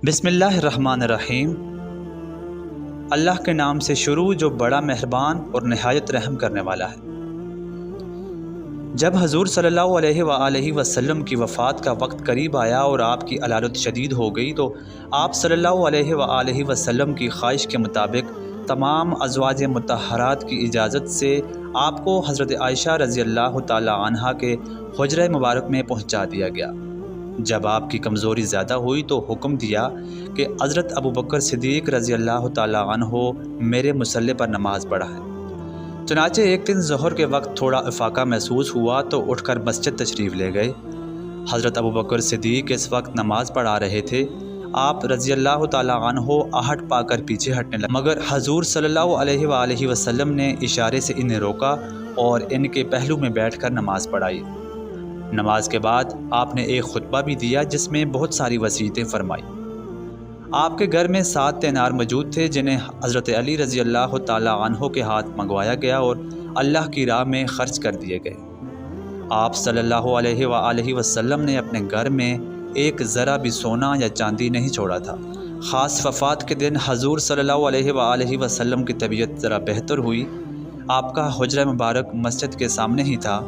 بسم اللہ الرحمن الرحیم۔ اللہ کے نام سے شروع جو بڑا مہربان اور نہایت رحم کرنے والا ہے۔ جب حضور صلی اللہ علیہ وآلہ وسلم کی وفات کا وقت قریب آیا اور آپ کی علالت شدید ہو گئی تو آپ صلی اللہ علیہ وآلہ وسلم کی خواہش کے مطابق تمام ازواج مطہرات کی اجازت سے آپ کو حضرت عائشہ رضی اللہ تعالی عنہا کے حجرہ مبارک میں پہنچا دیا گیا۔ جب آپ کی کمزوری زیادہ ہوئی تو حکم دیا کہ حضرت ابوبکر صدیق رضی اللہ تعالی عنہ میرے مصلی پر نماز پڑھائیں۔ چنانچہ ایک دن ظہر کے وقت تھوڑا افاقہ محسوس ہوا تو اٹھ کر مسجد تشریف لے گئے۔ حضرت ابوبکر صدیق اس وقت نماز پڑھا رہے تھے۔ آپ رضی اللہ تعالی عنہ آہٹ پا کر پیچھے ہٹنے لگے، مگر حضور صلی اللہ علیہ وآلہ وسلم نے اشارے سے انہیں روکا اور ان کے پہلو میں بیٹھ کر نماز پڑھائی۔ نماز کے بعد آپ نے ایک خطبہ بھی دیا جس میں بہت ساری وصیتیں فرمائی۔ آپ کے گھر میں 7 دینار موجود تھے جنہیں حضرت علی رضی اللہ تعالی عنہ کے ہاتھ منگوایا گیا اور اللہ کی راہ میں خرچ کر دیے گئے۔ آپ صلی اللہ علیہ وآلہ وسلم نے اپنے گھر میں ایک ذرا بھی سونا یا چاندی نہیں چھوڑا تھا۔ خاص وفات کے دن حضور صلی اللہ علیہ وآلہ وسلم کی طبیعت ذرا بہتر ہوئی۔ آپ کا حجرہ مبارک مسجد کے سامنے ہی تھا۔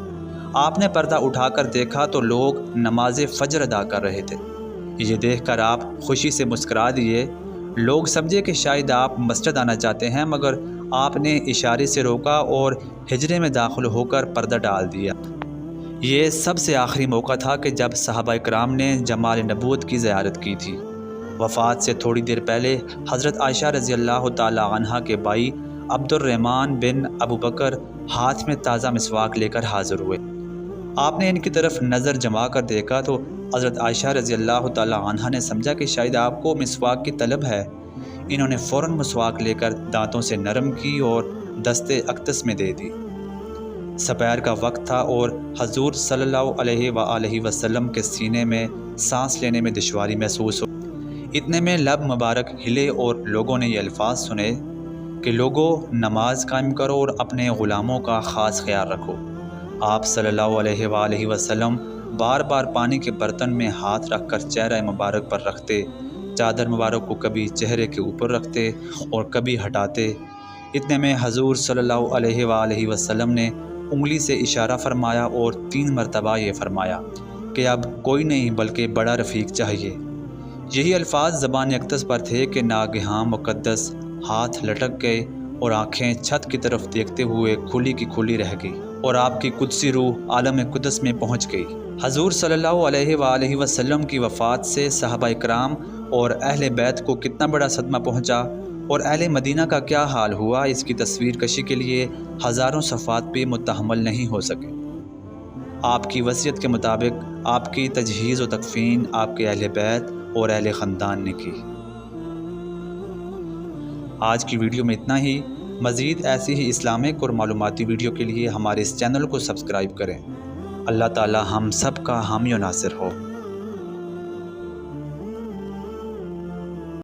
آپ نے پردہ اٹھا کر دیکھا تو لوگ نماز فجر ادا کر رہے تھے۔ یہ دیکھ کر آپ خوشی سے مسکرا دیے۔ لوگ سمجھے کہ شاید آپ مسجد آنا چاہتے ہیں، مگر آپ نے اشارے سے روکا اور حجرے میں داخل ہو کر پردہ ڈال دیا۔ یہ سب سے آخری موقع تھا کہ جب صحابہ کرام نے جمال نبوت کی زیارت کی تھی۔ وفات سے تھوڑی دیر پہلے حضرت عائشہ رضی اللہ تعالی عنہا کے بھائی عبد الرحمن بن ابوبکر ہاتھ میں تازہ مسواک لے کر حاضر ہوئے۔ آپ نے ان کی طرف نظر جما کر دیکھا تو حضرت عائشہ رضی اللہ تعالی عنہا نے سمجھا کہ شاید آپ کو مسواک کی طلب ہے۔ انہوں نے فوراً مسواک لے کر دانتوں سے نرم کی اور دست اقدس میں دے دی۔ سپہر کا وقت تھا اور حضور صلی اللہ علیہ وآلہ وسلم کے سینے میں سانس لینے میں دشواری محسوس ہوئی۔ اتنے میں لب مبارک ہلے اور لوگوں نے یہ الفاظ سنے کہ لوگوں نماز قائم کرو اور اپنے غلاموں کا خاص خیال رکھو۔ آپ صلی اللہ علیہ وآلہ وسلم بار بار پانی کے برتن میں ہاتھ رکھ کر چہرہ مبارک پر رکھتے، چادر مبارک کو کبھی چہرے کے اوپر رکھتے اور کبھی ہٹاتے۔ اتنے میں حضور صلی اللہ علیہ وآلہ وسلم نے انگلی سے اشارہ فرمایا اور 3 مرتبہ یہ فرمایا کہ اب کوئی نہیں بلکہ بڑا رفیق چاہیے۔ یہی الفاظ زبان اقدس پر تھے کہ ناگہاں مقدس ہاتھ لٹک گئے اور آنکھیں چھت کی طرف دیکھتے ہوئے کھلی کی کھلی رہ گئی اور آپ کی قدسی روح عالم قدس میں پہنچ گئی۔ حضور صلی اللہ علیہ وآلہ وسلم کی وفات سے صحابہ کرام اور اہل بیت کو کتنا بڑا صدمہ پہنچا اور اہل مدینہ کا کیا حال ہوا، اس کی تصویر کشی کے لیے ہزاروں صفحات بھی متحمل نہیں ہو سکے۔ آپ کی وصیت کے مطابق آپ کی تجہیز و تکفین آپ کے اہل بیت اور اہل خاندان نے کی۔ آج کی ویڈیو میں اتنا ہی۔ مزید ایسی ہی اسلامک اور معلوماتی ویڈیو کے لیے ہمارے اس چینل کو سبسکرائب کریں۔ اللہ تعالی ہم سب کا حامی و ناصر ہو۔